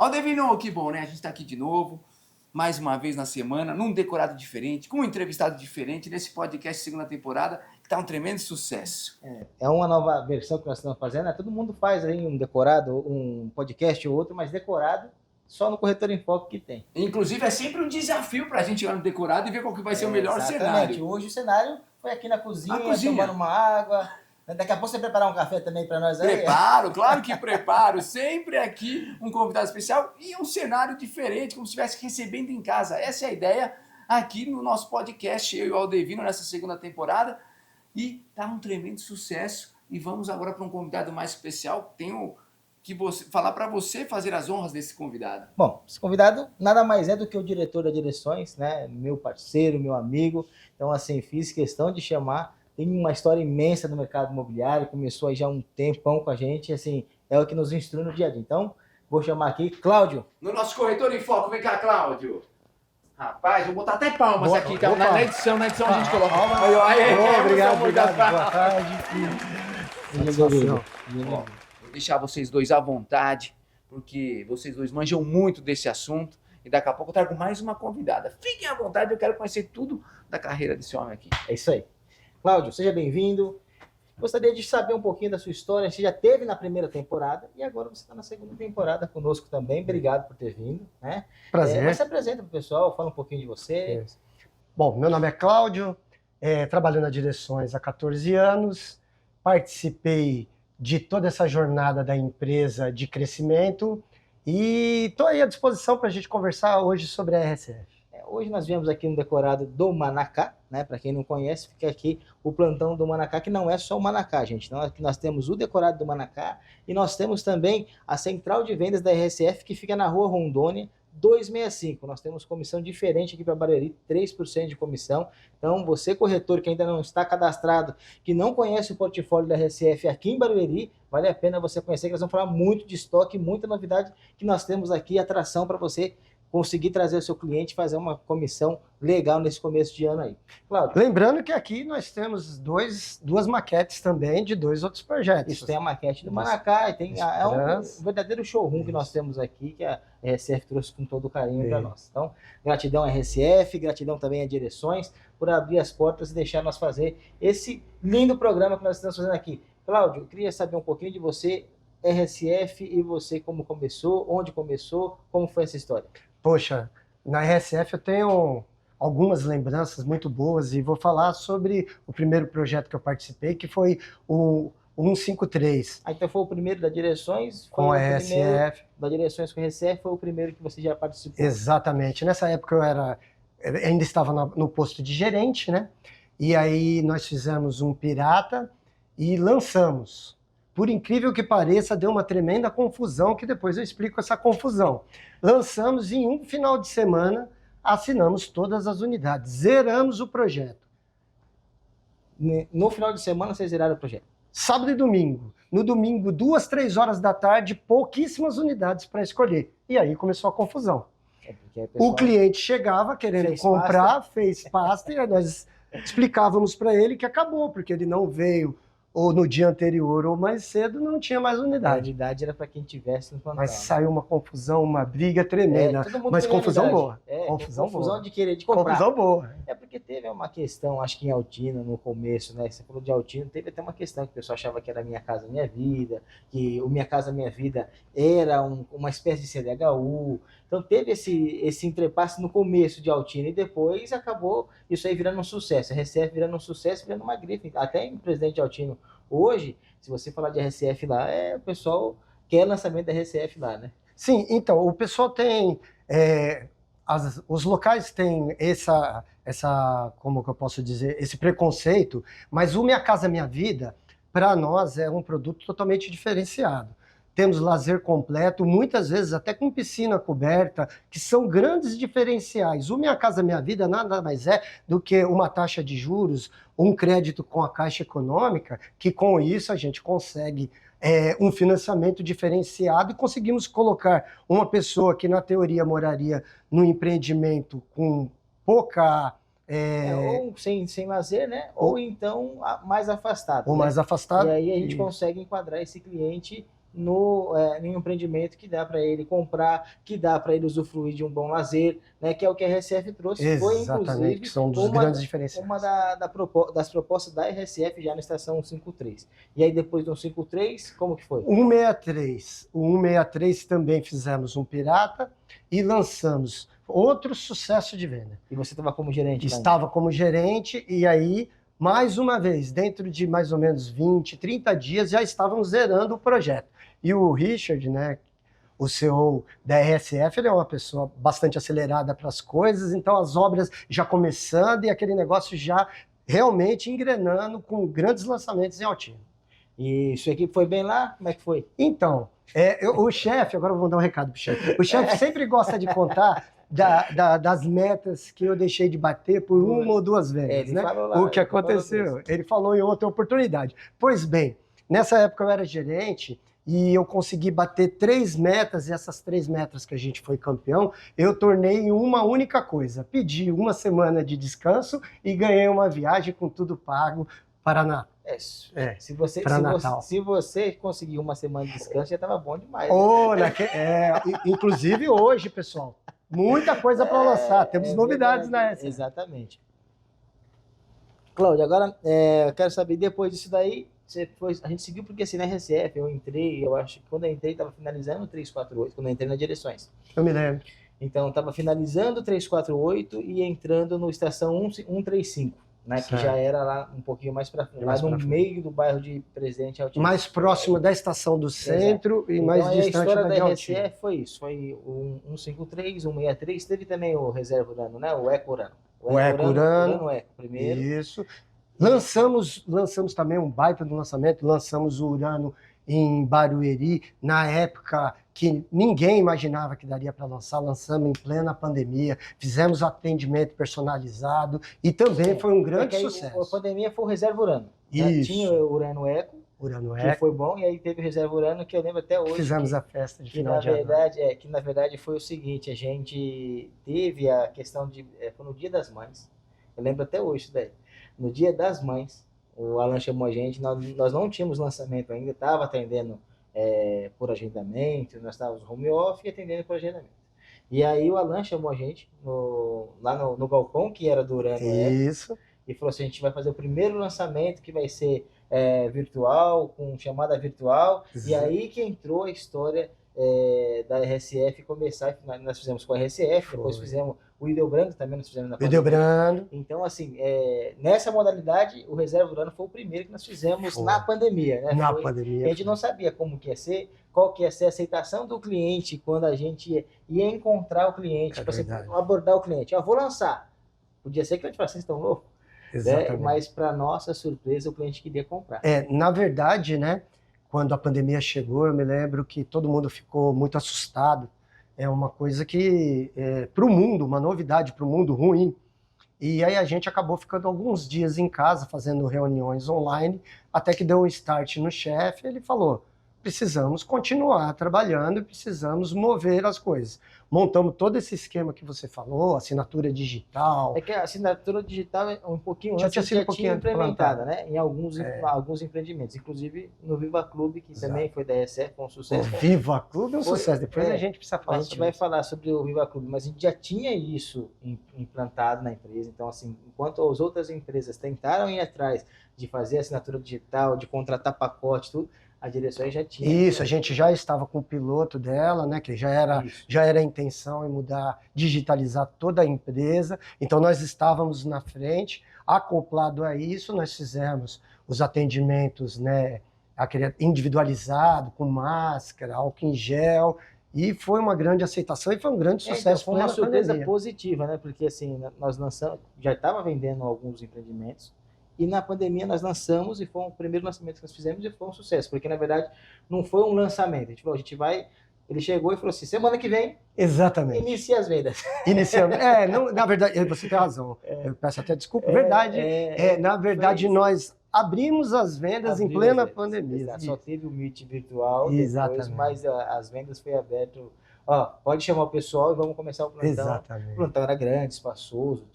Aldevino, que bom, né? A gente está aqui de novo, mais uma vez na semana, num decorado diferente, com um entrevistado diferente, nesse podcast segunda temporada, que está um tremendo sucesso. É uma nova versão que nós estamos fazendo, né? Todo mundo faz aí um decorado, um podcast ou outro, mas decorado só no Corretor em Foco que tem. Inclusive, é sempre um desafio para a gente ir lá no decorado e ver qual que vai ser o melhor cenário. Hoje o cenário foi aqui na cozinha, tomando uma água. Daqui a pouco você preparar um café também para nós aí? Preparo, claro que preparo. Sempre aqui um convidado especial e um cenário diferente, como se estivesse recebendo em casa. Essa é a ideia aqui no nosso podcast, eu e o Aldevino, nessa segunda temporada. E tá um tremendo sucesso. E vamos agora para um convidado mais especial. Tenho que falar para você fazer as honras desse convidado. Bom, esse convidado nada mais é do que o diretor da Direções, né? Meu parceiro, meu amigo. Então, assim, fiz questão de chamar. Tem uma história imensa no mercado imobiliário, começou aí já há um tempão com a gente, assim, é o que nos instrui no dia a dia. Então, vou chamar aqui Cláudio. No nosso Corretor em Foco, vem cá, Cláudio. Rapaz, vou botar até palmas aqui, tá? Na edição a gente coloca. Obrigado, boa tarde. Vou deixar vocês dois à vontade, porque vocês dois manjam muito desse assunto. E daqui a pouco eu trago mais uma convidada. Fiquem à vontade, eu quero conhecer tudo da carreira desse homem aqui. É isso aí. Cláudio, seja bem-vindo. Gostaria de saber um pouquinho da sua história. Você já esteve na primeira temporada e agora você está na segunda temporada conosco também. Obrigado por ter vindo. Né? Prazer. Mas se apresenta para o pessoal, fala um pouquinho de você. Bom, meu nome é Cláudio, trabalho na Direções há 14 anos, participei de toda essa jornada da empresa de crescimento e estou aí à disposição para a gente conversar hoje sobre a RSF. Hoje nós viemos aqui no decorado do Manacá, né? Para quem não conhece, fica aqui o plantão do Manacá, que não é só o Manacá, gente. Então, aqui nós temos o decorado do Manacá e nós temos também a central de vendas da RSF, que fica na Rua Rondônia, 265. Nós temos comissão diferente aqui para Barueri, 3% de comissão. Então, você corretor que ainda não está cadastrado, que não conhece o portfólio da RSF aqui em Barueri, vale a pena você conhecer, que nós vamos falar muito de estoque, muita novidade que nós temos aqui, atração para você conseguir trazer o seu cliente e fazer uma comissão legal nesse começo de ano aí. Cláudio. Lembrando que aqui nós temos duas maquetes também de dois outros projetos. Isso, tem a maquete do Manacá e tem um verdadeiro showroom que nós temos aqui, que a RSF trouxe com todo carinho para nós. Então, gratidão à RSF, gratidão também a Direções por abrir as portas e deixar nós fazer esse lindo programa que nós estamos fazendo aqui. Cláudio, eu queria saber um pouquinho de você, RSF, e você como começou, onde começou, como foi essa história? Poxa, na RSF eu tenho algumas lembranças muito boas e vou falar sobre o primeiro projeto que eu participei, que foi o 153. Então foi o primeiro da Direções? Com a RSF. Da Direções com a RSF foi o primeiro que você já participou? Exatamente. Nessa época eu ainda estava no posto de gerente, né? E aí nós fizemos um pirata e lançamos. Por incrível que pareça, deu uma tremenda confusão, que depois eu explico essa confusão. Lançamos em um final de semana, assinamos todas as unidades, zeramos o projeto. No final de semana vocês zeraram o projeto? Sábado e domingo. No domingo, 2, 3 horas da tarde, pouquíssimas unidades para escolher. E aí começou a confusão. O cliente chegava querendo comprar, fez pasta, e nós explicávamos para ele que acabou, porque ele não veio ou no dia anterior ou mais cedo, não tinha mais unidade. A unidade era para quem tivesse no plantão. Mas saiu uma confusão, uma briga tremenda. Mas confusão boa. Confusão de querer, de comprar. Confusão boa. É porque teve uma questão, acho que em Altino, no começo, né? Você falou de Altino, teve até uma questão que o pessoal achava que era Minha Casa Minha Vida, que o Minha Casa Minha Vida era uma espécie de CDHU. Então teve esse entrepasse no começo de Altino e depois acabou isso aí virando um sucesso. A RCF virando um sucesso, virando uma grife. Até em Presidente Altino hoje, se você falar de RCF lá, o pessoal quer lançamento da RCF lá, né? Sim, então, o pessoal tem... os locais têm como que eu posso dizer, esse preconceito, mas o Minha Casa Minha Vida, para nós, é um produto totalmente diferenciado. Temos lazer completo, muitas vezes até com piscina coberta, que são grandes diferenciais. O Minha Casa Minha Vida nada mais é do que uma taxa de juros, um crédito com a Caixa Econômica, que com isso a gente consegue um financiamento diferenciado e conseguimos colocar uma pessoa que na teoria moraria no empreendimento com pouca... ou sem lazer, né? Ou então mais afastado. Ou mais afastado. E aí a gente consegue enquadrar esse cliente em um empreendimento que dá para ele comprar, que dá para ele usufruir de um bom lazer, né, que é o que a RSF trouxe. Foi, inclusive, que são dos grandes diferenciais. Uma das propostas da RSF já na estação 153. E aí, depois do 153, como que foi? 163. O 163 também fizemos um pirata e lançamos outro sucesso de venda. E você estava como gerente? Estava como gerente e aí, mais uma vez, dentro de mais ou menos 20, 30 dias, já estávamos zerando o projeto. E o Richard, né, o CEO da RSF, ele é uma pessoa bastante acelerada para as coisas, então as obras já começando e aquele negócio já realmente engrenando com grandes lançamentos em Altina. E sua equipe foi bem lá? Como é que foi? Então, o chefe, agora eu vou dar um recado para o chefe. O chefe sempre gosta de contar das metas que eu deixei de bater por uma ou duas vezes, né? Lá, o que aconteceu? Ele falou em outra oportunidade. Pois bem, nessa época eu era gerente e eu consegui bater 3 metas, e essas 3 metas que a gente foi campeão, eu tornei em uma única coisa. Pedi uma semana de descanso e ganhei uma viagem com tudo pago para Natal. Se você conseguir uma semana de descanso, já estava bom demais. Inclusive hoje, pessoal, muita coisa para lançar. Temos novidades na RSF. Exatamente. Cláudio, agora eu quero saber, depois disso daí, a gente seguiu porque assim, na RSF eu entrei, eu acho que quando eu entrei estava finalizando o 348, quando eu entrei nas direções. Eu me lembro. Então estava finalizando o 348 e entrando no estação 135. Né, que já era lá um pouquinho mais para frente, lá no meio do bairro de Presidente Altino. Mais próximo da estação do centro. Exato. E mais então, distante da de Altino. A história da RSF foi isso, foi o 153, 163, teve também o Reserva Urano, né, o Eco Urano. O Eco Urano, primeiro. Isso. Lançamos também um baita do lançamento, lançamos o Urano em Barueri, na época que ninguém imaginava que daria para lançar, lançamos em plena pandemia, fizemos atendimento personalizado e também foi um grande sucesso. A pandemia foi o Reserva Urano. Isso. Tinha o Urano Eco, que foi bom, e aí teve o Reserva Urano, que eu lembro até hoje. Fizemos a festa de final de ano. Que na verdade foi o seguinte, a gente teve a questão de... foi no Dia das Mães, eu lembro até hoje isso daí. No Dia das Mães, o Alan chamou a gente, nós não tínhamos lançamento ainda, estava atendendo por agendamento, nós estávamos home office e atendendo por agendamento. E aí o Alan chamou a gente lá no galpão, que era do Urano Isso. E falou assim, a gente vai fazer o primeiro lançamento, que vai ser virtual, com chamada virtual. Exato. E aí que entrou a história da RSF começar, nós fizemos com a RSF, depois fizemos o Ideobrando também, nós fizemos na pandemia. Ideobrando. Então, assim, nessa modalidade, o Reserva Urano foi o primeiro que nós fizemos na pandemia, né? Na pandemia. A gente não sabia como que ia ser, qual que ia ser a aceitação do cliente quando a gente ia encontrar o cliente, tipo assim, abordar o cliente. Vou lançar. Podia ser que a gente falasse, vocês estão loucos? Exatamente. Mas, para nossa surpresa, o cliente queria comprar. Na verdade, né, quando a pandemia chegou, eu me lembro que todo mundo ficou muito assustado. É uma coisa que, para o mundo, uma novidade para o mundo ruim. E aí a gente acabou ficando alguns dias em casa, fazendo reuniões online, até que deu um start no chefe, ele falou, precisamos continuar trabalhando, precisamos mover as coisas. Montamos todo esse esquema que você falou, assinatura digital. É que a assinatura digital é um pouquinho já tinha implementada, né? Em alguns empreendimentos, inclusive no Viva Clube, que também foi da ESF, foi um sucesso. O Viva Clube é um sucesso, depois a gente precisa falar. A gente vai falar sobre o Viva Clube, mas a gente já tinha isso implantado na empresa, então assim, enquanto as outras empresas tentaram ir atrás de fazer assinatura digital, de contratar pacote, tudo, a direção já tinha. Isso, a gente já estava com o piloto dela, né, que já era a intenção em mudar, digitalizar toda a empresa. Então nós estávamos na frente, acoplado a isso, nós fizemos os atendimentos, né, individualizado, com máscara, álcool em gel, e foi uma grande aceitação e foi um grande sucesso. Então, foi uma surpresa positiva, né, porque assim, nós lançamos, já estava vendendo alguns empreendimentos, e na pandemia nós lançamos, e foi o primeiro lançamento que nós fizemos, e foi um sucesso, porque na verdade não foi um lançamento, a gente falou, ele chegou e falou assim, semana que vem, exatamente, inicia as vendas. Iniciamos. Na verdade, você tem razão, eu peço até desculpa, na verdade nós abrimos as vendas em plena pandemia. Só teve o Meet virtual, depois, mas as vendas foi aberto ó, pode chamar o pessoal e vamos começar o plantão. Exatamente. O plantão era grande, espaçoso,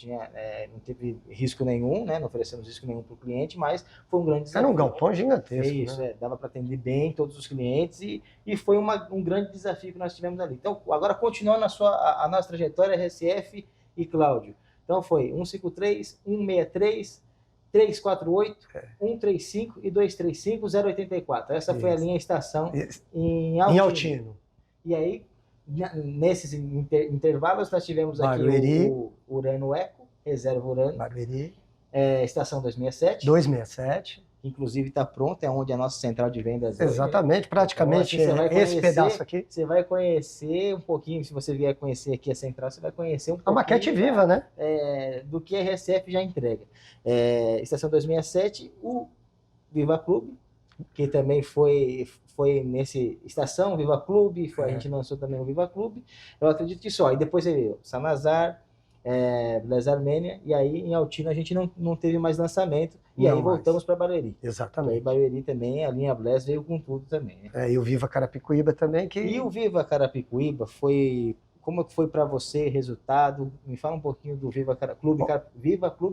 não teve risco nenhum, né? Não oferecemos risco nenhum para o cliente, mas foi um grande desafio. Era um galpão gigantesco. Isso, né? dava para atender bem todos os clientes e foi um grande desafio que nós tivemos ali. Então, agora continuando a nossa trajetória, RSF e Cláudio. Então foi 153, 163, 348, 135 e 235, 084. Essa foi a linha estação em Altino. E aí, nesses intervalos, nós tivemos Barueri, aqui o Urano Eco, reserva Urano. Barueri. Estação 267. 267. Inclusive está pronto, é onde a nossa central de vendas é. Exatamente, praticamente então, assim, esse pedaço aqui. Você vai conhecer um pouquinho, se você vier conhecer aqui a central, você vai conhecer um pouquinho. A maquete viva, né? Do que a RSF já entrega. Estação 267, o Viva Clube, que também foi nesse estação, Viva Clube, a gente lançou também o Viva Clube. Eu acredito que só. E depois veio Sanazar, Blaise Armênia, e aí em Altino a gente não teve mais lançamento, e aí voltamos para Barueri. Exatamente. E aí Barueri também, a linha Blaise veio com tudo também. E o Viva Carapicuíba também. E o Viva Carapicuíba como que foi para você resultado? Me fala um pouquinho do Viva Clube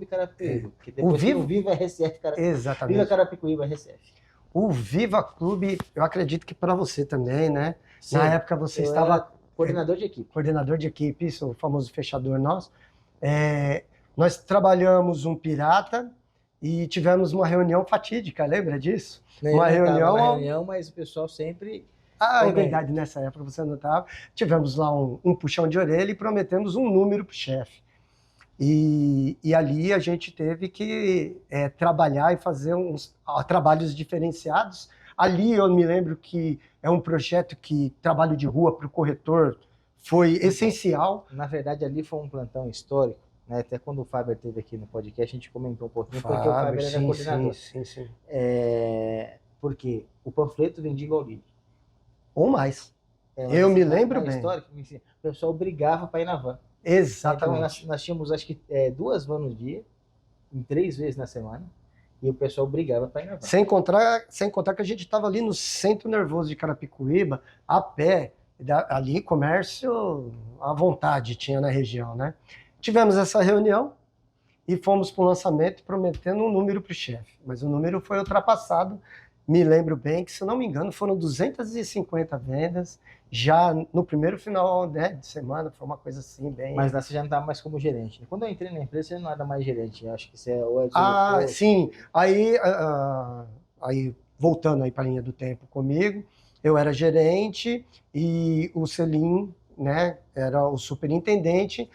Carapicuíba, porque depois o Viva RSF Carapicuíba. Exatamente. Viva Carapicuíba RSF. O Viva Clube, eu acredito que para você também, né? Sim, na época você estava... Coordenador de equipe. Coordenador de equipe, isso, o famoso fechador nosso. Nós trabalhamos um pirata e tivemos uma reunião fatídica, lembra disso? Uma reunião, mas o pessoal sempre... é verdade, nessa época você não estava. Tivemos lá um puxão de orelha e prometemos um número para o chefe. E ali a gente teve que trabalhar e fazer uns trabalhos diferenciados. Ali eu me lembro que é um projeto que trabalho de rua para o corretor foi essencial. Na verdade, ali foi um plantão histórico, né? Até quando o Fábio esteve aqui no podcast, a gente comentou um pouquinho, porque o Fábio era coordenador. Sim. Porque o panfleto vendia igual livro. Ou mais. Eu me lembro bem. Histórico, o pessoal brigava para ir na van. Exatamente. Então, nós tínhamos, acho que, 2 vans no dia, em 3 vezes na semana. E o pessoal brigava para ir na van. Sem contar que a gente estava ali no centro nervoso de Carapicuíba, a pé, ali comércio à vontade tinha na região, né? Tivemos essa reunião e fomos para o lançamento prometendo um número para o chefe. Mas o número foi ultrapassado. Me lembro bem que, se eu não me engano, foram 250 vendas. Já no primeiro final, né, de semana, foi uma coisa assim, bem... Mas você já não estava mais como gerente. Quando eu entrei na empresa, você não era mais gerente. Eu acho que você é sim. Aí, voltando aí para a linha do tempo comigo, eu era gerente e o Selim, né, era o superintendente.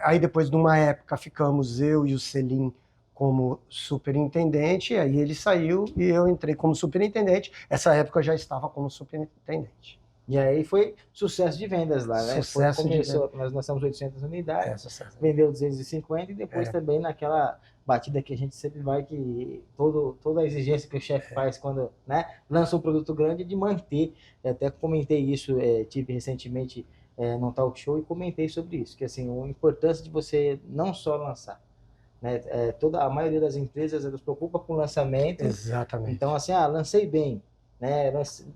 Aí, depois de uma época, ficamos eu e o Selim como superintendente, aí ele saiu e eu entrei como superintendente. Essa época eu já estava como superintendente. E aí foi sucesso de vendas lá, né? Sucesso de vendas. Nós lançamos 800 unidades, vendeu 250 e depois também naquela batida que a gente sempre vai, que toda a exigência que o chefe faz quando, né, lança um produto grande, de manter. Eu até comentei isso, tive recentemente num talk show e comentei sobre isso, que assim, a importância de você não só lançar, né? A maioria das empresas elas se preocupa com o lançamento. Exatamente. Então assim, lancei bem, né?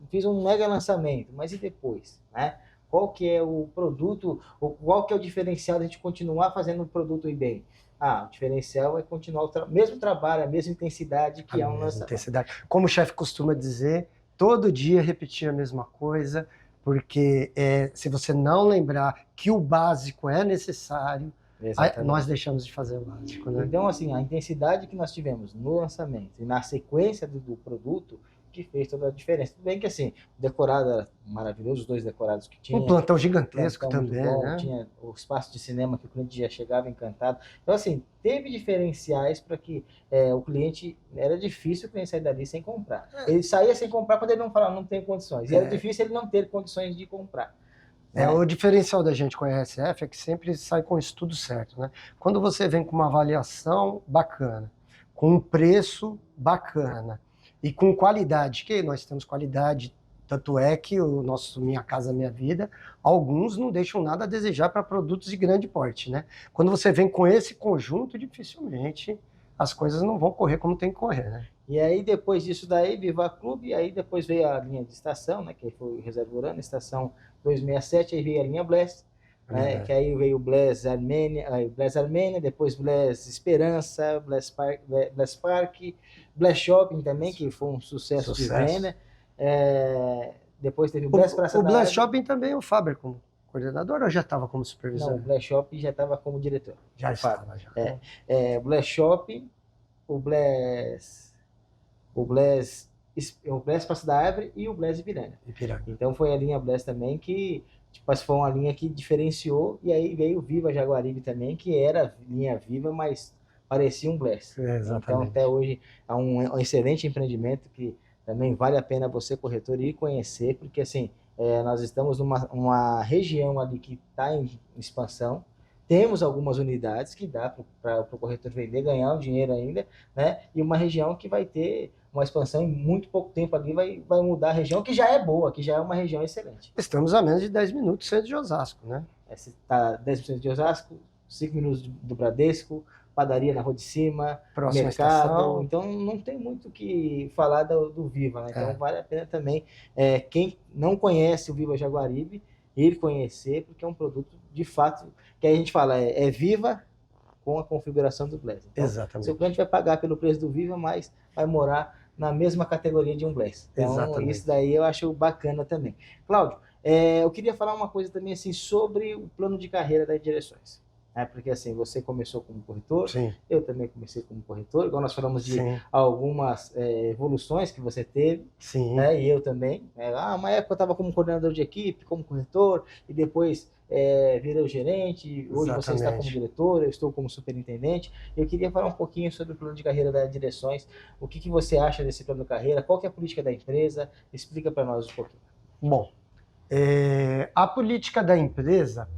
Fiz um mega lançamento, mas e depois, né? Qual que é o produto, qual que é o diferencial de a gente continuar fazendo o produto ir bem? O diferencial é continuar o mesmo trabalho, a mesma intensidade que é um lançamento. Como o chefe costuma dizer, todo dia repetir a mesma coisa, porque se você não lembrar que o básico é necessário, nós deixamos de fazer o básico, né? Então, assim, a intensidade que nós tivemos no lançamento e na sequência do produto que fez toda a diferença. Tudo bem que, assim, o decorado era maravilhoso, os 2 decorados que tinha. Um plantão gigantesco também, bom, né? Tinha o espaço de cinema que o cliente já chegava encantado. Então, assim, teve diferenciais para que o cliente... Era difícil o cliente sair dali sem comprar. Ele saía sem comprar quando ele não falava, não tem condições. E era difícil ele não ter condições de comprar. O diferencial da gente com a RSF é que sempre sai com o estudo certo, né? Quando você vem com uma avaliação bacana, com um preço bacana e com qualidade, que nós temos qualidade, tanto é que o nosso Minha Casa Minha Vida, alguns não deixam nada a desejar para produtos de grande porte, né? Quando você vem com esse conjunto, dificilmente as coisas não vão correr como tem que correr, né? E aí, depois disso daí, Viva Clube, e aí depois veio a linha de estação, né, que foi o Reserva Urano, estação 267, aí veio a linha Bless, né, que aí veio o Bless Armênia, depois Bless Esperança, Bless Park, Bless Shopping também, que foi um sucesso de venda. Depois teve o Bless Praça da Bless Árvore. Shopping também, o Faber como coordenador ou já estava como supervisor? Não, o Bless Shopping já estava como diretor. Já estava, já. Bless Shopping, o Bless Praça da Árvore e o Bless Ipiranga. Então foi a linha Bless também que foi uma linha que diferenciou, e aí veio o Viva Jaguaribe também, que era linha Viva, mas parecia um Bless. Então até hoje é um excelente empreendimento que também vale a pena você, corretor, ir conhecer, porque assim, nós estamos numa região ali que está em expansão. Temos algumas unidades que dá para o corretor vender, ganhar um dinheiro ainda, né? E uma região que vai ter uma expansão em muito pouco tempo ali, vai mudar a região, que já é boa, que já é uma região excelente. Estamos a menos de 10 minutos centro de Osasco, né? Está 10% de Osasco, 5 minutos do Bradesco, padaria na Rua de Cima, próxima mercado. estação. Então não tem muito o que falar do Viva, né? Então vale a pena também, quem não conhece o Viva Jaguaribe, ir conhecer, porque é um produto de fato que a gente fala é Viva com a configuração do Bless. Então, exatamente. Seu cliente vai pagar pelo preço do Viva, mas vai morar na mesma categoria de um Bless. Então, exatamente. Isso daí eu acho bacana também. Cláudio, eu queria falar uma coisa também assim sobre o plano de carreira das direções. Porque assim, você começou como corretor, Sim. Eu também comecei como corretor, igual nós falamos de Sim. algumas evoluções que você teve, Sim. Né? E eu também. Uma época eu estava como coordenador de equipe, como corretor, e depois virei o gerente, hoje Exatamente. você está como diretor, eu estou como superintendente. Eu queria falar um pouquinho sobre o plano de carreira das direções, o que você acha desse plano de carreira, qual que é a política da empresa, explica para nós um pouquinho. Bom, a política da empresa,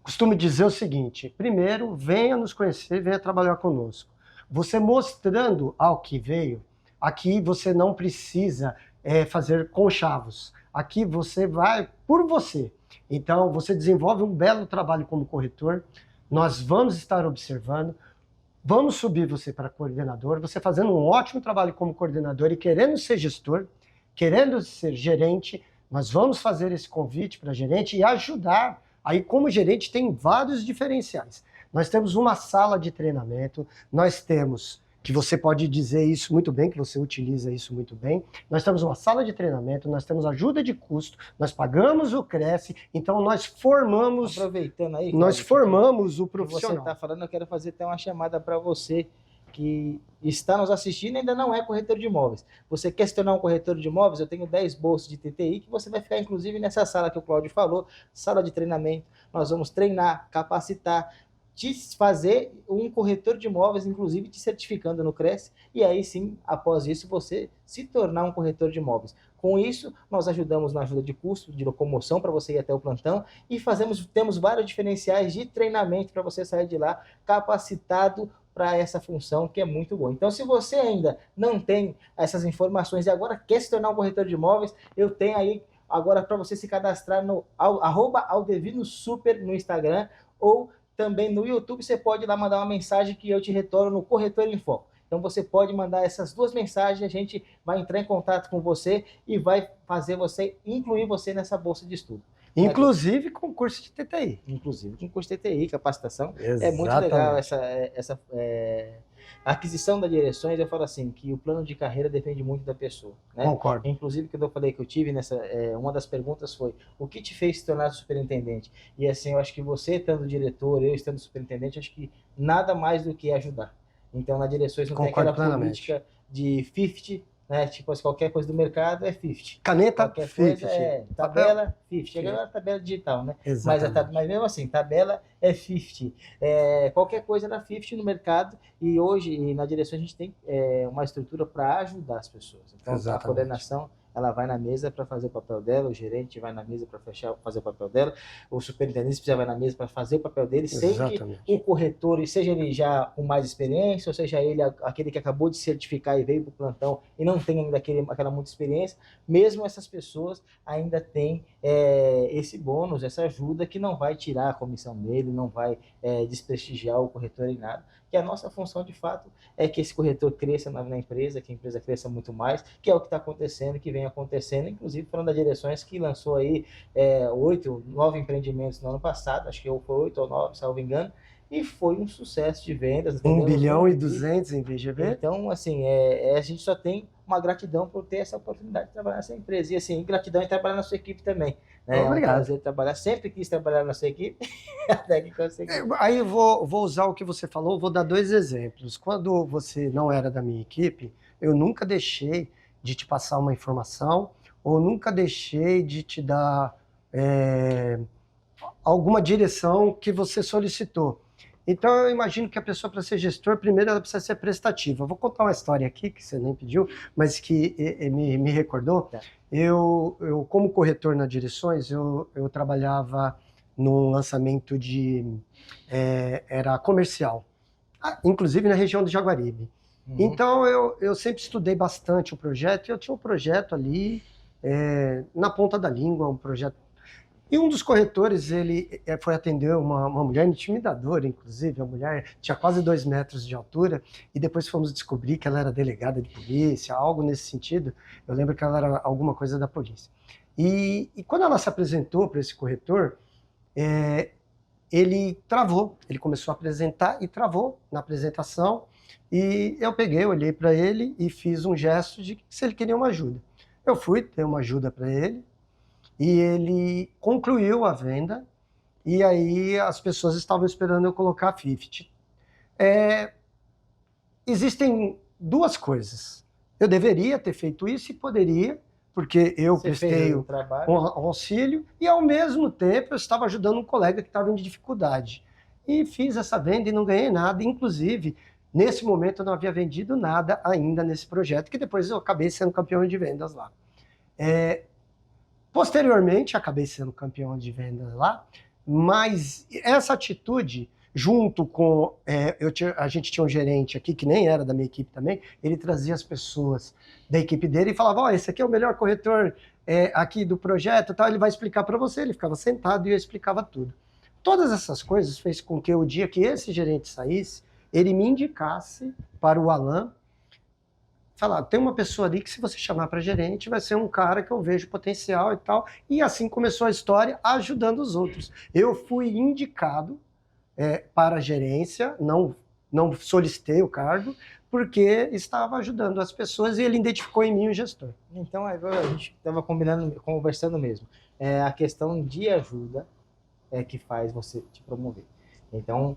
costumo dizer o seguinte: primeiro, venha nos conhecer, venha trabalhar conosco. Você mostrando ao que veio, aqui você não precisa fazer conchavos. Aqui você vai por você. Então, você desenvolve um belo trabalho como corretor, nós vamos estar observando, vamos subir você para coordenador, você fazendo um ótimo trabalho como coordenador e querendo ser gestor, querendo ser gerente, nós vamos fazer esse convite para gerente e ajudar. Aí, como gerente, tem vários diferenciais. Nós temos uma sala de treinamento, nós temos, que você pode dizer isso muito bem, que você utiliza isso muito bem, nós temos uma sala de treinamento, nós temos ajuda de custo, nós pagamos o Cresce, então nós formamos... Aproveitando aí, nós formamos o que profissional. você está falando, eu quero fazer até uma chamada para você que está nos assistindo e ainda não é corretor de imóveis. Você quer se tornar um corretor de imóveis? Eu tenho 10 bolsas de TTI que você vai ficar, inclusive, nessa sala que o Cláudio falou, sala de treinamento. Nós vamos treinar, capacitar, te fazer um corretor de imóveis, inclusive te certificando no Cresce, e aí sim, após isso, você se tornar um corretor de imóveis. Com isso, nós ajudamos na ajuda de custo, de locomoção para você ir até o plantão, e temos vários diferenciais de treinamento para você sair de lá capacitado para essa função, que é muito boa. Então, se você ainda não tem essas informações e agora quer se tornar um corretor de imóveis, eu tenho aí agora para você se cadastrar no @aldevinosuper no Instagram, ou também no YouTube. Você pode ir lá mandar uma mensagem que eu te retorno no Corretor em Foco. Então você pode mandar essas duas mensagens, a gente vai entrar em contato com você e vai fazer incluir você nessa bolsa de estudo. Inclusive com curso de TTI. Inclusive com curso de TTI, capacitação. Exatamente. É muito legal essa aquisição das direções. Eu falo assim, que o plano de carreira depende muito da pessoa. Né? Concordo. Inclusive, quando eu falei que eu tive uma das perguntas foi, o que te fez se tornar superintendente? E assim, eu acho que você estando diretor, eu estando superintendente, acho que nada mais do que ajudar. Então, na direções não Concordo tem aquela política de 50, né? Tipo, qualquer coisa do mercado é 50. Caneta, qualquer 50. Coisa é tabela, 50. Chega agora a tabela digital, né? Mas mesmo assim, tabela é 50. Qualquer coisa era 50 no mercado, e hoje, na direção, a gente tem uma estrutura para ajudar as pessoas. Então, a coordenação, ela vai na mesa para fazer o papel dela, o gerente vai na mesa para fazer o papel dela, o superintendente vai na mesa para fazer o papel dele, sem que o corretor, seja ele já com mais experiência, ou seja ele aquele que acabou de certificar e veio para o plantão e não tem ainda aquela muita experiência, mesmo essas pessoas ainda têm esse bônus, essa ajuda que não vai tirar a comissão dele, não vai desprestigiar o corretor em nada. que a nossa função, de fato, é que esse corretor cresça na empresa, que a empresa cresça muito mais, que é o que está acontecendo, que vem acontecendo, inclusive falando da Direções, que lançou aí 8, 9 empreendimentos no ano passado, acho que foi 8 ou 9, salvo engano, e foi um sucesso de vendas. 1 bilhão e 200 em VGV. Então, assim, a gente só tem uma gratidão por ter essa oportunidade de trabalhar nessa empresa. E, assim, gratidão em trabalhar na sua equipe também. Né? Obrigado. É um prazer trabalhar. Sempre quis trabalhar na sua equipe, até que consegui. Aí eu vou usar o que você falou, vou dar 2 exemplos. Quando você não era da minha equipe, eu nunca deixei de te passar uma informação ou nunca deixei de te dar alguma direção que você solicitou. Então, eu imagino que a pessoa, para ser gestor, primeiro ela precisa ser prestativa. Eu vou contar uma história aqui, que você nem pediu, mas que me recordou. Tá. Eu, como corretor na Direções, eu trabalhava num lançamento era comercial, inclusive na região de Jaguaribe. Então, eu sempre estudei bastante o projeto, e eu tinha um projeto ali, na ponta da língua, um projeto. E um dos corretores, ele foi atender uma mulher intimidadora, inclusive. A mulher tinha quase 2 metros de altura, e depois fomos descobrir que ela era delegada de polícia, algo nesse sentido. Eu lembro que ela era alguma coisa da polícia. E quando ela se apresentou para esse corretor, ele travou. Ele começou a apresentar e travou na apresentação. E eu olhei para ele e fiz um gesto de se ele queria uma ajuda. Eu fui ter uma ajuda para ele, e ele concluiu a venda, e aí as pessoas estavam esperando eu colocar a 50. Existem 2 coisas. Eu deveria ter feito isso e poderia, porque eu prestei um auxílio, e ao mesmo tempo eu estava ajudando um colega que estava em dificuldade. E fiz essa venda e não ganhei nada, inclusive, nesse momento eu não havia vendido nada ainda nesse projeto, que depois eu acabei sendo campeão de vendas lá. Posteriormente, acabei sendo campeão de vendas lá, mas essa atitude, junto com... a gente tinha um gerente aqui, que nem era da minha equipe também, ele trazia as pessoas da equipe dele e falava, esse aqui é o melhor corretor aqui do projeto, tal, ele vai explicar para você. Ele ficava sentado e eu explicava tudo. Todas essas coisas fez com que o dia que esse gerente saísse, ele me indicasse para o Alan, falar, tem uma pessoa ali que se você chamar para gerente, vai ser um cara que eu vejo potencial e tal. E assim começou a história, ajudando os outros. Eu fui indicado para a gerência, não solicitei o cargo, porque estava ajudando as pessoas e ele identificou em mim o gestor. Então, a gente estava conversando mesmo. A questão de ajuda é que faz você te promover. Então,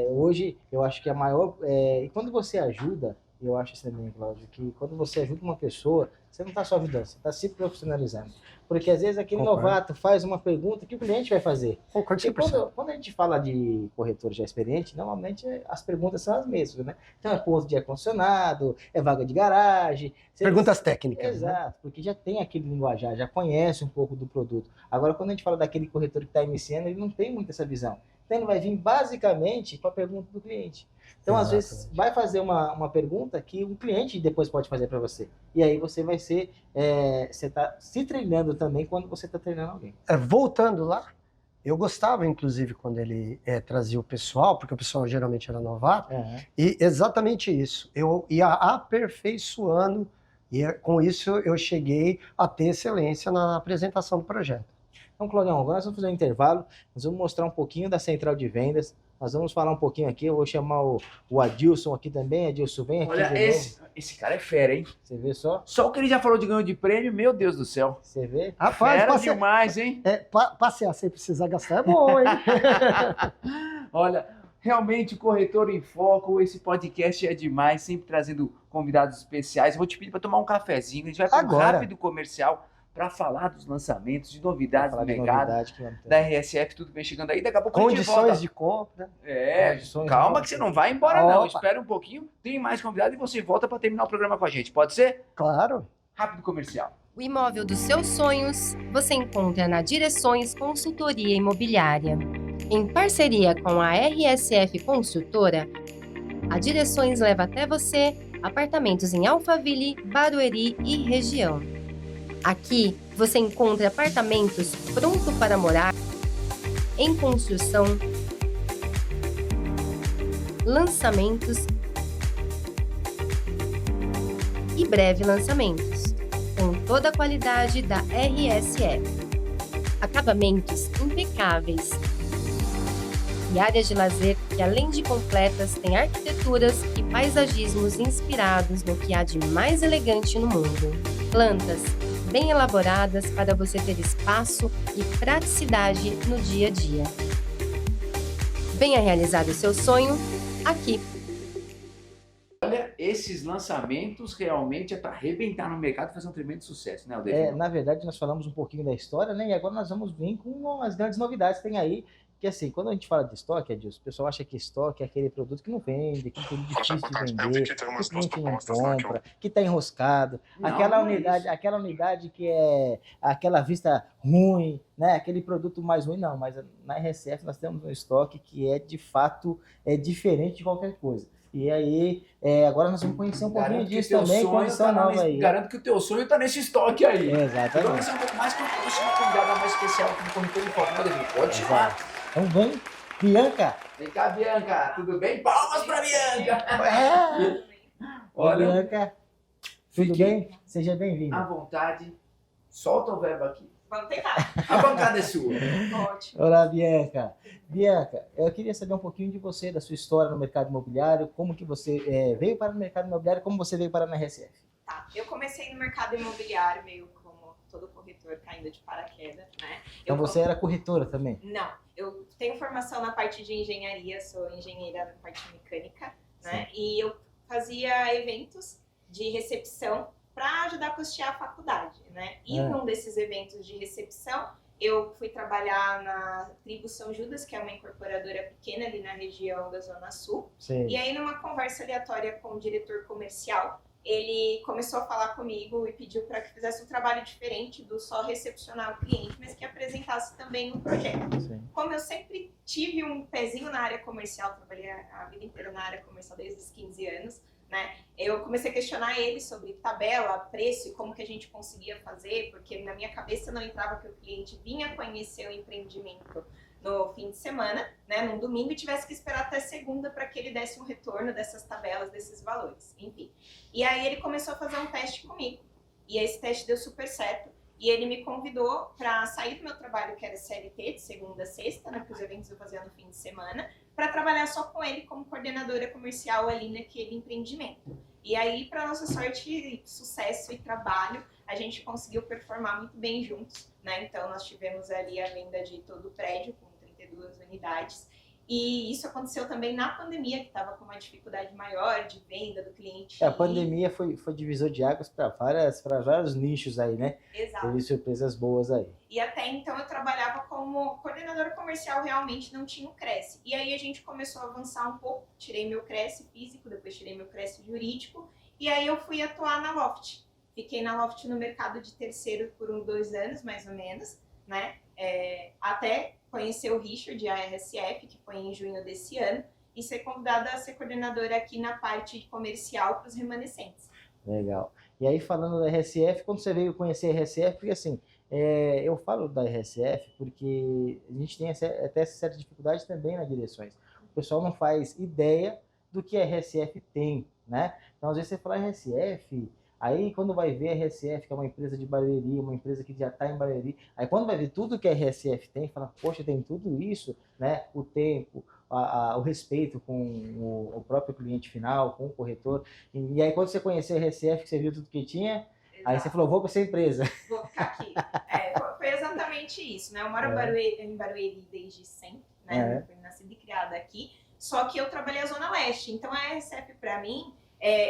hoje, eu acho que a maior... e quando você ajuda... Eu acho isso também, Cláudio, que quando você ajuda uma pessoa, você não está só ajudando, você está se profissionalizando. Porque às vezes aquele novato faz uma pergunta que o cliente vai fazer. Concordo. E quando a gente fala de corretor já experiente, normalmente as perguntas são as mesmas, né? Então é posto de ar-condicionado, é vaga de garagem. Perguntas técnicas. Exato, né? Porque já tem aquele linguajar, já conhece um pouco do produto. Agora, quando a gente fala daquele corretor que está iniciando, ele não tem muito essa visão. Então ele vai vir basicamente com a pergunta do cliente. Então, às vezes, vai fazer uma pergunta que um cliente depois pode fazer para você. E aí você vai ser... você está se treinando também quando você está treinando alguém. Voltando lá, eu gostava, inclusive, quando ele trazia o pessoal, porque o pessoal geralmente era novato, e exatamente isso. Eu ia aperfeiçoando, e com isso eu cheguei a ter excelência na apresentação do projeto. Então, Claudião, agora nós vamos fazer um intervalo, nós vamos mostrar um pouquinho da central de vendas, nós vamos falar um pouquinho aqui, eu vou chamar o Adilson aqui também. Adilson, vem aqui. Olha, esse cara é fera, hein? Você vê só? Só o que ele já falou de ganho de prêmio, meu Deus do céu. Você vê? Rapaz, fera demais, hein? Passear sem precisar gastar é bom, hein? Olha, realmente, Corretor em Foco, esse podcast é demais, sempre trazendo convidados especiais. Eu vou te pedir para tomar um cafezinho, a gente vai para um rápido comercial para falar dos lançamentos, de novidades do mercado, da RSF, tudo bem chegando aí. Daqui a pouco condições de compra. Calma que você não vai embora não, espera um pouquinho, tem mais convidados e você volta para terminar o programa com a gente, pode ser? Claro. Rápido comercial. O imóvel dos seus sonhos você encontra na Direções Consultoria Imobiliária. Em parceria com a RSF Construtora, a Direções leva até você apartamentos em Alphaville, Barueri e região. Aqui você encontra apartamentos prontos para morar, em construção, lançamentos e breve lançamentos, com toda a qualidade da RSF. Acabamentos impecáveis e áreas de lazer que, além de completas, têm arquiteturas e paisagismos inspirados no que há de mais elegante no mundo. Plantas bem elaboradas para você ter espaço e praticidade no dia a dia. Venha realizar o seu sonho aqui. Olha, esses lançamentos realmente é para arrebentar no mercado e fazer um tremendo sucesso, né, Aldevino? Na verdade, nós falamos um pouquinho da história, né? E agora nós vamos vir com as grandes novidades que tem aí. Que assim, quando a gente fala de estoque, Adilson, o pessoal acha que estoque é aquele produto que não vende, que é um produto difícil de vender, que o cliente não compra, que está enroscado. Aquela unidade que é aquela vista ruim, né? Aquele produto mais ruim, não. Mas na RSF nós temos um estoque que é, de fato, diferente de qualquer coisa. E aí, agora nós vamos conhecer um pouquinho disso também, condição nova aí. Garanto que o teu sonho está nesse estoque aí. Exatamente. Vamos conhecer um pouco mais, que eu trouxe uma convidada mais especial aqui no Corretor de Foco. Pode chamar. Então vem, Bianca. Vem cá, Bianca. Tudo bem? Palmas para Bianca. Olha, Bianca, tudo bem? Seja bem-vinda. À vontade. Solta o verbo aqui. Vamos tentar. A bancada é sua. Ótimo. Olá, Bianca. Bianca, eu queria saber um pouquinho de você, da sua história no mercado imobiliário, como que você veio para o mercado imobiliário, como você veio para a RSF. Tá. Eu comecei no mercado imobiliário meio como todo corretor caindo de paraquedas, né? Então você era corretora também? Não. Eu tenho formação na parte de engenharia, sou engenheira na parte mecânica, né? E eu fazia eventos de recepção para ajudar a custear a faculdade, né? E num desses eventos de recepção, eu fui trabalhar na Tribo São Judas, que é uma incorporadora pequena ali na região da Zona Sul. Sim. E aí, numa conversa aleatória com o diretor comercial, ele começou a falar comigo e pediu para que fizesse um trabalho diferente do só recepcionar o cliente, mas que apresentasse também um projeto. Sim. Como eu sempre tive um pezinho na área comercial, trabalhei a vida inteira na área comercial desde os 15 anos, né? Eu comecei a questionar ele sobre tabela, preço e como que a gente conseguia fazer, porque na minha cabeça não entrava que o cliente vinha conhecer o empreendimento no fim de semana, né, num domingo, e tivesse que esperar até segunda para que ele desse um retorno dessas tabelas, desses valores, enfim. E aí ele começou a fazer um teste comigo, e esse teste deu super certo, e ele me convidou para sair do meu trabalho, que era CLT, de segunda a sexta, né, que os eventos eu fazia no fim de semana, para trabalhar só com ele como coordenadora comercial ali naquele empreendimento. E aí, para nossa sorte, sucesso e trabalho, a gente conseguiu performar muito bem juntos, né? Então, nós tivemos ali a venda de todo o prédio, com 32 unidades. E isso aconteceu também na pandemia, que estava com uma dificuldade maior de venda do cliente. A pandemia foi divisor de águas para vários nichos aí, né? Exato. Teve surpresas boas aí. E até então eu trabalhava como coordenadora comercial, realmente não tinha o Cresce. E aí a gente começou a avançar um pouco, tirei meu Cresce físico, depois tirei meu Cresce jurídico, e aí eu fui atuar na Loft. Fiquei na Loft no mercado de terceiro por 2 anos, mais ou menos, né? Até conhecer o Richard, a RSF, que foi em junho desse ano, e ser convidada a ser coordenadora aqui na parte comercial para os remanescentes. Legal. E aí, falando da RSF, quando você veio conhecer a RSF, porque assim, eu falo da RSF porque a gente tem até essa certa dificuldade também nas direções. O pessoal não faz ideia do que a RSF tem, né? Então, às vezes você fala RSF, aí quando vai ver a RSF, que é uma empresa de Barueri, uma empresa que já está em Barueri, aí quando vai ver tudo que a RSF tem, fala, poxa, tem tudo isso, né? O tempo, o respeito com o próprio cliente final, com o corretor. E aí quando você conheceu a RSF, que você viu tudo que tinha, aí você falou, vou para essa empresa. Vou ficar aqui. Foi exatamente isso, né? Eu moro em Barueri desde sempre, né? Eu fui nascida e criada aqui, só que eu trabalhei a Zona Leste, então a RSF para mim,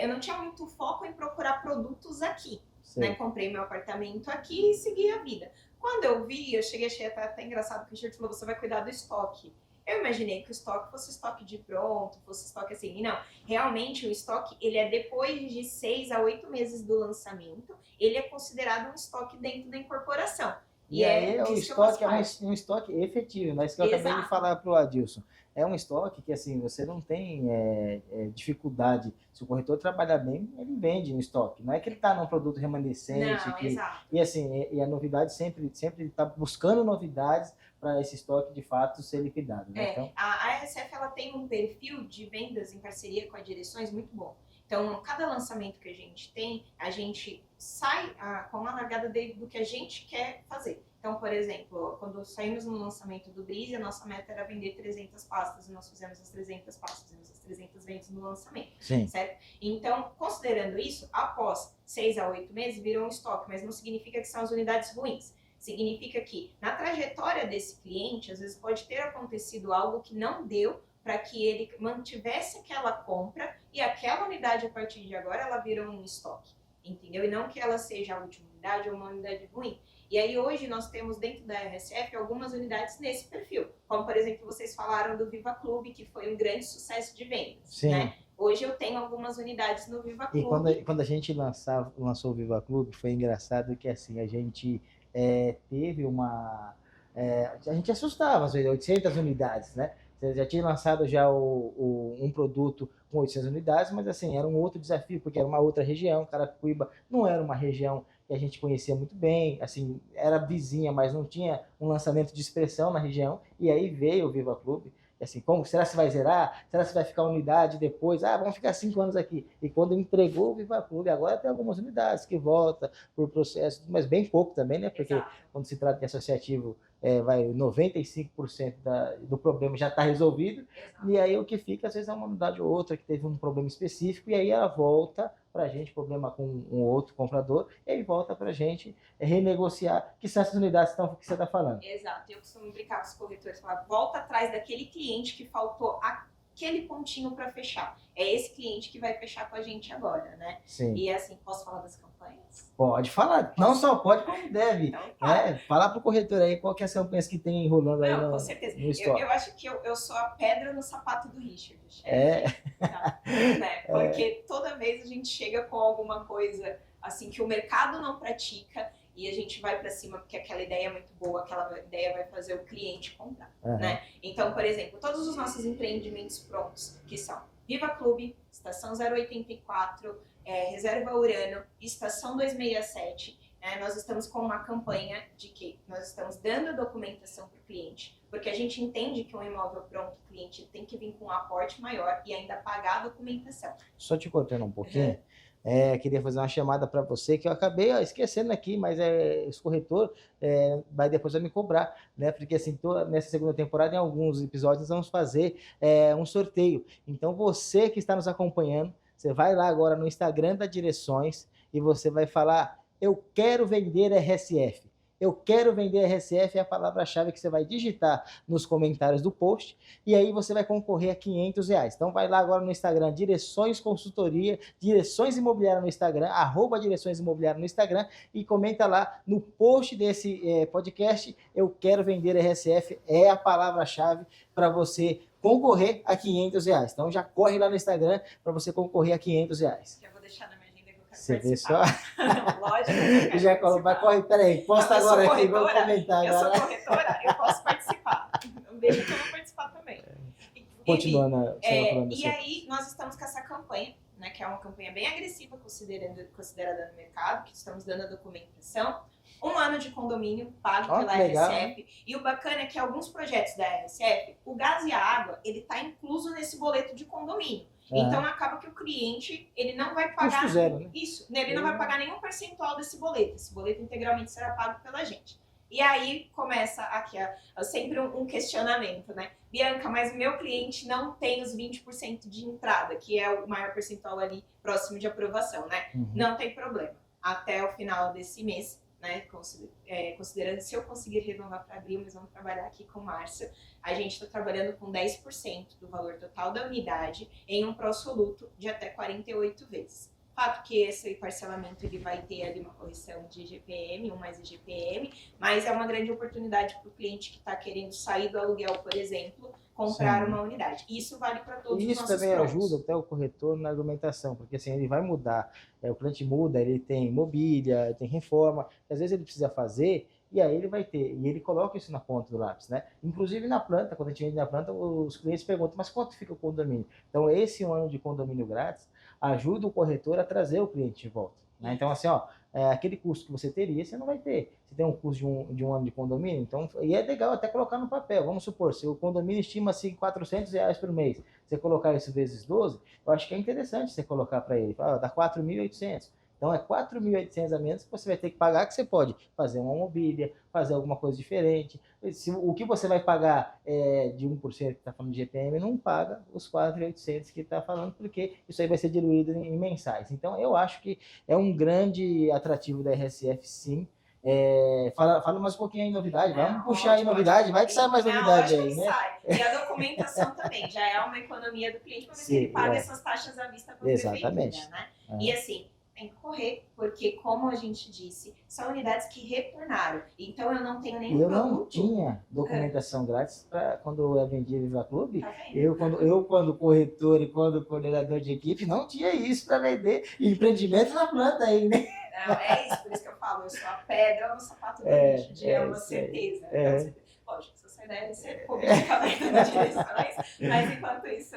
eu não tinha muito foco em procurar produtos aqui, né? Comprei meu apartamento aqui e segui a vida. Quando eu vi, eu achei até engraçado que o Richard falou, você vai cuidar do estoque. Eu imaginei que o estoque fosse estoque de pronto, fosse estoque assim. E não, realmente o estoque, ele é depois de 6 a 8 meses do lançamento, ele é considerado um estoque dentro da incorporação. E aí o estoque é um estoque efetivo, né? Isso que eu acabei de falar para o Adilson. É um estoque que, assim, você não tem dificuldade. Se o corretor trabalhar bem, ele vende no estoque. Não é que ele está num produto remanescente. Não, exato. E assim, a novidade sempre está buscando novidades para esse estoque de fato ser liquidado. Né? Então... A RSF ela tem um perfil de vendas em parceria com a Direções muito bom. Então, cada lançamento que a gente tem, a gente sai com uma largada do que a gente quer fazer. Então, por exemplo, quando saímos no lançamento do Breeze, a nossa meta era vender 300 pastas, e nós fizemos as 300 pastas, fizemos as 300 vendas no lançamento, Sim. Certo? Então, considerando isso, após 6 a 8 meses, virou um estoque, mas não significa que são as unidades ruins. Significa que, na trajetória desse cliente, às vezes pode ter acontecido algo que não deu para que ele mantivesse aquela compra e aquela unidade, a partir de agora, ela virou um estoque, entendeu? E não que ela seja a última unidade ou uma unidade ruim. E aí hoje nós temos dentro da RSF algumas unidades nesse perfil, como por exemplo vocês falaram do Viva Clube, que foi um grande sucesso de vendas. Sim. Né? Hoje eu tenho algumas unidades no Viva Clube. E quando a gente lançou o Viva Clube, foi engraçado que assim, a gente teve uma... a gente assustava, às vezes, 800 unidades, né? Você já tinha lançado já um produto com 800 unidades, mas assim, era um outro desafio, porque era uma outra região. Carapicuíba não era uma região que a gente conhecia muito bem, assim, era vizinha, mas não tinha um lançamento de expressão na região, e aí veio o Viva Clube. Assim, será que vai zerar? Será que vai ficar unidade depois? Vamos ficar 5 anos aqui. E quando entregou o Viva Clube, agora tem algumas unidades que voltam por processo, mas bem pouco também, né? Porque quando se trata de associativo, 95% do problema já está resolvido. E aí o que fica, às vezes, é uma unidade ou outra que teve um problema específico, e aí ela volta para a gente, problema com um outro comprador, e aí volta para a gente renegociar, que são essas unidades que você está falando. Exato, eu costumo brincar com os corretores, falar, volta atrás daquele cliente que faltou aquele pontinho para fechar. É esse cliente que vai fechar com a gente agora, né? Sim. E assim, posso falar das campanhas? Pode falar, não só pode, como deve. Então, tá. Falar pro corretor aí qual que é as campanhas que tem enrolando aí com certeza. No estoque. Eu acho que eu sou a pedra no sapato do Richard. Tá? Né? Porque toda vez a gente chega com alguma coisa assim que o mercado não pratica e a gente vai para cima porque aquela ideia é muito boa, aquela ideia vai fazer o cliente comprar, né? Então, por exemplo, todos os nossos empreendimentos prontos, que são Viva Clube, Estação 084, Reserva Urano, Estação 267, nós estamos com uma campanha de que nós estamos dando documentação para o cliente, porque a gente entende que um imóvel pronto, o cliente tem que vir com um aporte maior e ainda pagar a documentação. Só te cortando um pouquinho, queria fazer uma chamada para você, que eu acabei esquecendo aqui, mas esse corretor depois vai me cobrar, né? Porque assim, nessa segunda temporada, em alguns episódios, nós vamos fazer um sorteio. Então você que está nos acompanhando, você vai lá agora no Instagram da Direções e você vai falar, eu quero vender RSF. Eu quero vender RSF é a palavra-chave que você vai digitar nos comentários do post e aí você vai concorrer a R$500. Então vai lá agora no Instagram, Direções Consultoria, Direções Imobiliária no Instagram, @Direções Imobiliária no Instagram e comenta lá no post desse podcast, eu quero vender RSF é a palavra-chave para você concorrer a R$500. Então já corre lá no Instagram para você concorrer a R$500. Já vou deixar na minha agenda que eu quero você participar. Vê só? Lógico. Já corre, peraí, posta agora aqui, vamos comentar Eu agora. sou corretora, eu posso participar. Não deixa que eu vou participar também. Continuando. E aí, nós estamos com essa campanha, né, que é uma campanha bem agressiva, considerada no mercado, que estamos dando a documentação. 1 ano de condomínio pago pela RSF. E o bacana é que alguns projetos da RSF, o gás e a água, ele está incluso nesse boleto de condomínio. Então acaba que o cliente, ele não vai pagar custo zero, né? Isso, ele não vai pagar nenhum percentual desse boleto. Esse boleto integralmente será pago pela gente. E aí começa aqui sempre um questionamento, né? Bianca, mas o meu cliente não tem os 20% de entrada, que é o maior percentual ali próximo de aprovação, né? Não tem problema. Até o final desse mês, né, considerando se eu conseguir renovar para abril, mas vamos trabalhar aqui com março, a gente está trabalhando com 10% do valor total da unidade em um pró-soluto de até 48 vezes. Fato que esse parcelamento ele vai ter ali uma correção de IGPM, mais IGPM, mas é uma grande oportunidade para o cliente que está querendo sair do aluguel, por exemplo, comprar uma unidade. Isso vale para todos os nossos Isso também prontos. ajuda até o corretor na argumentação, porque assim, ele vai mudar, o cliente muda, ele tem mobília, ele tem reforma, às vezes ele precisa fazer, e aí ele vai ter, e ele coloca isso na ponta do lápis, né? Inclusive na planta, quando a gente vende na planta, os clientes perguntam, mas quanto fica o condomínio? Então esse 1 ano de condomínio grátis ajuda o corretor a trazer o cliente de volta. né? Então, assim, ó, aquele custo que você teria, você não vai ter. Você tem um custo de um ano de condomínio, então, e é legal até colocar no papel. Vamos supor, se o condomínio estima-se R$ 400 por mês, você colocar isso vezes 12, eu acho que é interessante você colocar para ele, dá 4.800. Então é 4.800 a menos que você vai ter que pagar, que você pode fazer uma mobília, fazer alguma coisa diferente. O que você vai pagar de 1% que está falando de GPM, não paga os 4.800 que está falando, porque isso aí vai ser diluído em mensais. Então eu acho que é um grande atrativo da RSF, sim. Fala mais um pouquinho aí novidade, vamos puxar aí novidade, vai que sai mais novidade aí, né? Sai. E a documentação também, já é uma economia do cliente, para ver se ele paga essas taxas à vista para a prefeitura, né? E assim, tem que correr, porque como a gente disse, são unidades que retornaram. Então eu não tenho nenhum produto. Eu não tinha documentação grátis quando eu vendia Viva Clube. Tá Quando corretor e quando coordenador de equipe, não tinha isso para vender empreendimento na planta aí, né? Não, é isso, por isso que eu falo, eu sou a pedra no sapato do lixo, é uma certeza. Lógico, se essa ideia ser publicamente nas direções, mas enquanto isso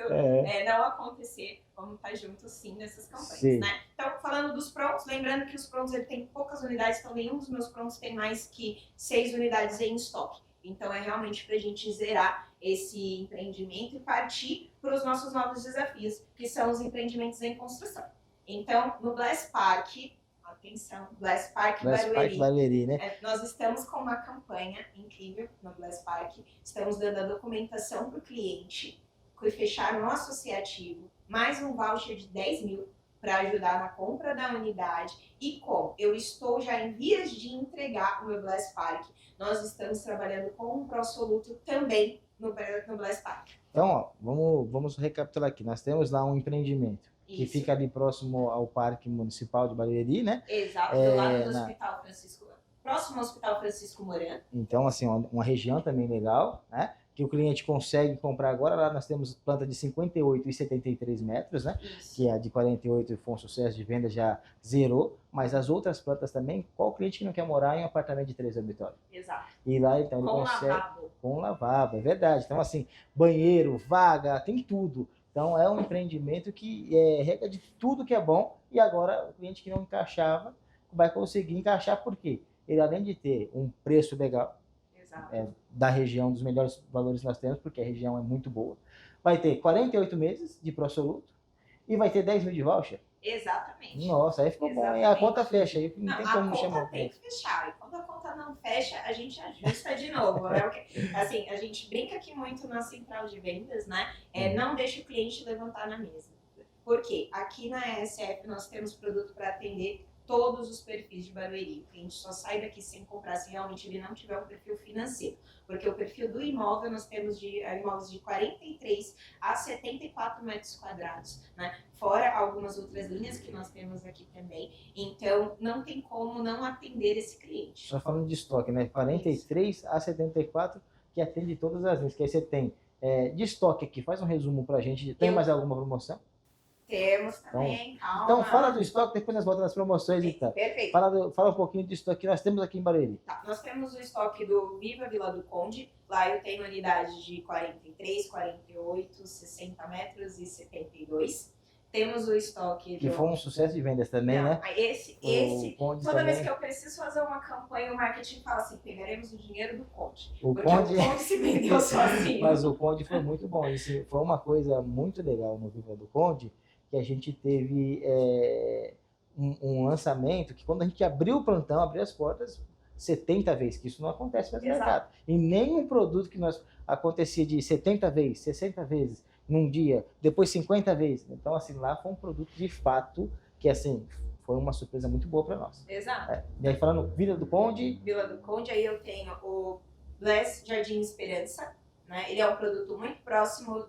não acontecer, vamos estar juntos sim nessas campanhas, né? Então, falando dos prontos, lembrando que os prontos ele tem poucas unidades, então nenhum dos meus prontos tem mais que 6 unidades em estoque. Então, é realmente para a gente zerar esse empreendimento e partir para os nossos novos desafios, que são os empreendimentos em construção. Então, no Bless Park, atenção, Bless Park Barueri, né? Nós estamos com uma campanha incrível no Bless Park. Estamos dando a documentação para o cliente, que fechar no associativo, mais um voucher de 10 mil para ajudar na compra da unidade. E como eu estou já em vias de entregar o meu Bless Park, nós estamos trabalhando com um pró-soluto também no Bless Park. Então, ó, vamos recapitular aqui. Nós temos lá um empreendimento que fica ali próximo ao Parque Municipal de Barueri, né? Exato, do lado do Hospital Francisco, próximo ao Hospital Francisco Moran. Então, assim, uma região também legal, né? Que o cliente consegue comprar agora. Lá nós temos planta de 58 e 73 metros, né? Isso. Que a de 48 foi um sucesso de venda, já zerou. Mas as outras plantas também, qual cliente que não quer morar em um apartamento de 3 dormitórios? Exato. E lá, então, ele com consegue... lavabo. Com lavabo, é verdade. Então, assim, banheiro, vaga, tem tudo. Então, é um empreendimento que rega de tudo que é bom, e agora o cliente que não encaixava vai conseguir encaixar, por quê? Ele, além de ter um preço legal, da região, dos melhores valores que nós temos, porque a região é muito boa, vai ter 48 meses de pró-soluto e vai ter 10 mil de voucher. Exatamente. Nossa, aí ficou bom. E a conta fecha, aí não tem como chamar. A conta tem que fechar, e quando a conta não fecha, a gente ajusta de novo, né? Assim, a gente brinca aqui muito na central de vendas, né? Não deixa o cliente levantar na mesa. Por quê? Aqui na ESF nós temos produto para atender todos os perfis de Barueri. O cliente só sai daqui sem comprar se realmente ele não tiver um perfil financeiro. Porque o perfil do imóvel, nós temos imóveis de 43 a 74 metros quadrados, né? Fora algumas outras linhas que nós temos aqui também. Então, não tem como não atender esse cliente. Só falando de estoque, né? 43 a 74, que atende todas as linhas. Que aí você tem de estoque aqui. Faz um resumo pra gente. Tem mais alguma promoção? Temos também, calma. Então fala do estoque, depois nós voltamos nas promoções e tal. Perfeito. Fala um pouquinho do estoque que nós temos aqui em Barueri. Tá, nós temos o estoque do Viva Vila do Conde. Lá eu tenho unidades de 43, 48, 60 metros e 72. Temos o estoque que foi um sucesso de vendas também, né? Esse Conde toda também. Vez que eu preciso fazer uma campanha, o marketing fala assim, pegaremos o dinheiro do Conde. Porque o Conde se vendeu sozinho. Mas o Conde foi muito bom. Isso foi uma coisa muito legal no Viva do Conde, que a gente teve um lançamento que quando a gente abriu o plantão, abriu as portas 70 vezes, que isso não acontece mais no mercado. E nenhum produto que nós acontecia de 70 vezes, 60 vezes num dia, depois 50 vezes. Então, assim, lá foi um produto de fato que, assim, foi uma surpresa muito boa para nós. Exato. E aí, falando Vila do Conde... Vila do Conde, aí eu tenho o Bless Jardim Esperança, né? Ele é um produto muito próximo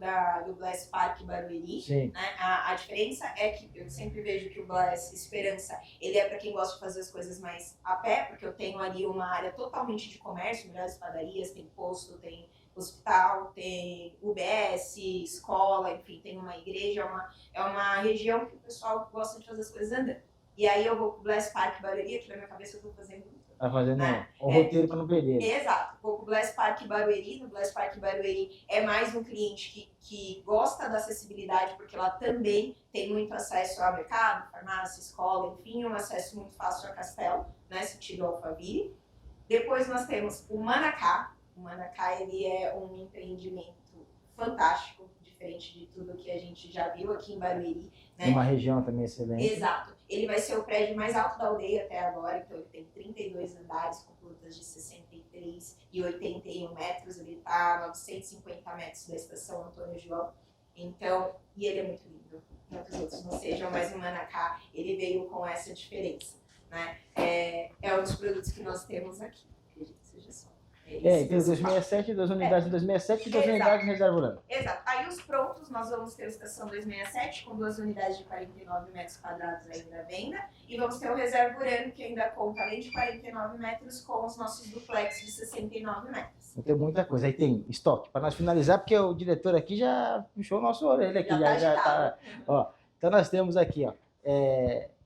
do Bless Park Barueri. Sim. Né? A diferença é que eu sempre vejo que o Bless Esperança, ele é para quem gosta de fazer as coisas mais a pé, porque eu tenho ali uma área totalmente de comércio, melhores padarias, tem posto, tem hospital, tem UBS, escola, enfim, tem uma igreja, é uma região que o pessoal gosta de fazer as coisas andando. E aí eu vou pro Bless Park Barueri, que na minha cabeça eu tô fazendo Tá fazendo um É. roteiro para não perder. Exato. O Bless Park Barueri, no Bless Park Barueri é mais um cliente que gosta da acessibilidade, porque lá também tem muito acesso ao mercado, farmácia, escola, enfim, um acesso muito fácil a Castelo, né, sentido Alphaville. Depois nós temos o Manacá. O Manacá, ele é um empreendimento fantástico, diferente de tudo que a gente já viu aqui em Barueri, né? Uma região também excelente. Exato. Ele vai ser o prédio mais alto da aldeia até agora, então ele tem 32 andares com plantas de 63 e 81 metros, ele está a 950 metros da estação Antônio João, então, e ele é muito lindo, não que os outros não sejam, mas o Manacá, ele veio com essa diferença, né? É um dos produtos que nós temos aqui, acredito que seja só. Tem 267, 2 unidades em 267 e 2 Exato. unidades em Reserva Urana. Exato. Aí os prontos, nós vamos ter a estação 267 com 2 unidades de 49 metros quadrados ainda à venda. E vamos ter o Reserva Urano, que ainda conta, além de 49 metros, com os nossos duplex de 69 metros. Então tem muita coisa. Aí tem estoque. Para nós finalizar, porque o diretor aqui já puxou o nosso orelha aqui. Já tá. Ó, então nós temos aqui, ó,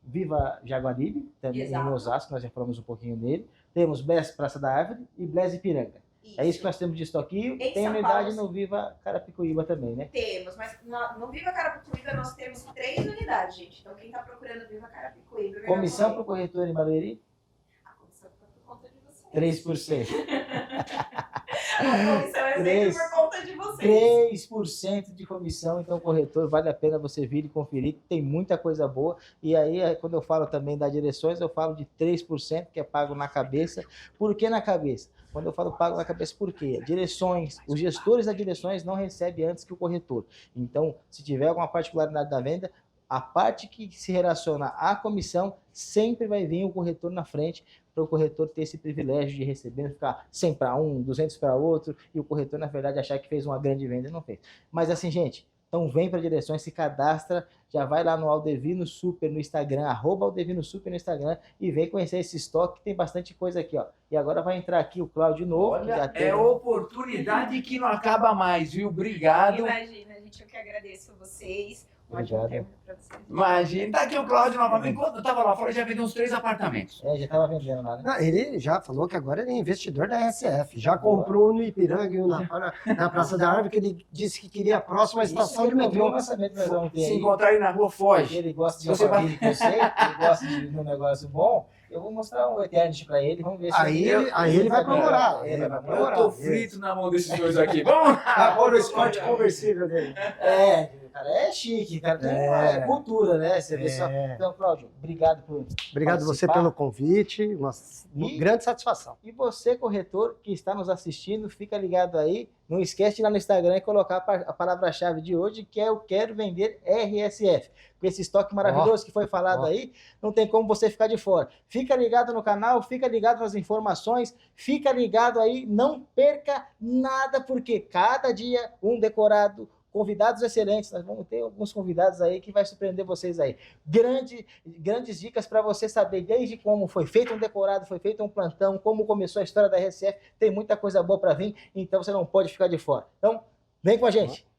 Viva Jaguaribe, também Exato. em Osasco, nós já falamos um pouquinho dele. Temos Bless Praça da Árvore e Bless Ipiranga. É isso que nós temos de estoque. E Em tem São unidade Paulo, no Viva Carapicuíba também, né? Temos, mas no Viva Carapicuíba nós temos 3 unidades, gente. Então quem está procurando Viva Carapicuíba... Comissão para o corretor em Barueri, A comissão fica por conta de vocês. 3%. A comissão é sempre por conta de vocês. 3% de comissão, então corretor, vale a pena você vir e conferir, tem muita coisa boa. E aí, quando eu falo também das direções, eu falo de 3%, que é pago na cabeça. Por que na cabeça? Quando eu falo pago na cabeça, por quê? Direções, os gestores das direções não recebem antes que o corretor. Então, se tiver alguma particularidade da venda, a parte que se relaciona à comissão sempre vai vir o corretor na frente, para o corretor ter esse privilégio de receber, ficar 100 para um, 200 para outro, e o corretor, na verdade, achar que fez uma grande venda e não fez. Mas assim, gente, então vem para direções, se cadastra, já vai lá no Aldevino Super no Instagram, @Aldevino Super no Instagram, e vem conhecer esse estoque, que tem bastante coisa aqui, ó. E agora vai entrar aqui o Cláudio de novo. Olha, que já tem... é oportunidade que não acaba mais, viu? Obrigado. Imagina, gente, eu que agradeço vocês. Um ótimo Obrigado. término para vocês. Imagina, tá aqui o Cláudio novamente. Enquanto eu tava lá fora, já vendeu uns 3 apartamentos. já estava vendendo lá, né? Ele já falou que agora ele é investidor da RSF. Já comprou no Ipiranga e um na Praça da Árvore, que ele disse que queria a próxima estação de Isso, metrô. o lançamento que nós vamos ter Se aí. encontrar aí na rua, foge. Ele gosta de Você família que eu sei, ele gosta de um negócio bom. Eu vou mostrar um Eternity pra ele, vamos ver se Aí ele vai procurar. Ele vai Eu procurar. tô frito na mão desses dois aqui. Vamos lá. Agora o Scott conversível dele. Cara, é chique, cara, tem uma cultura, né? Você vê só. Então, Cláudio, obrigado por Obrigado você participar. pelo convite, uma E- grande satisfação. E você, corretor, que está nos assistindo, fica ligado aí. Não esquece de ir lá no Instagram e colocar a palavra-chave de hoje, que é eu quero vender RSF. Com esse estoque maravilhoso que foi falado aí, não tem como você ficar de fora. Fica ligado no canal, fica ligado nas informações, fica ligado aí, não perca nada, porque cada dia um decorado, convidados excelentes, nós vamos ter alguns convidados aí que vai surpreender vocês aí. Grandes dicas para você saber desde como foi feito um decorado, foi feito um plantão, como começou a história da RSF, tem muita coisa boa para vir, então você não pode ficar de fora. Então, vem com a gente.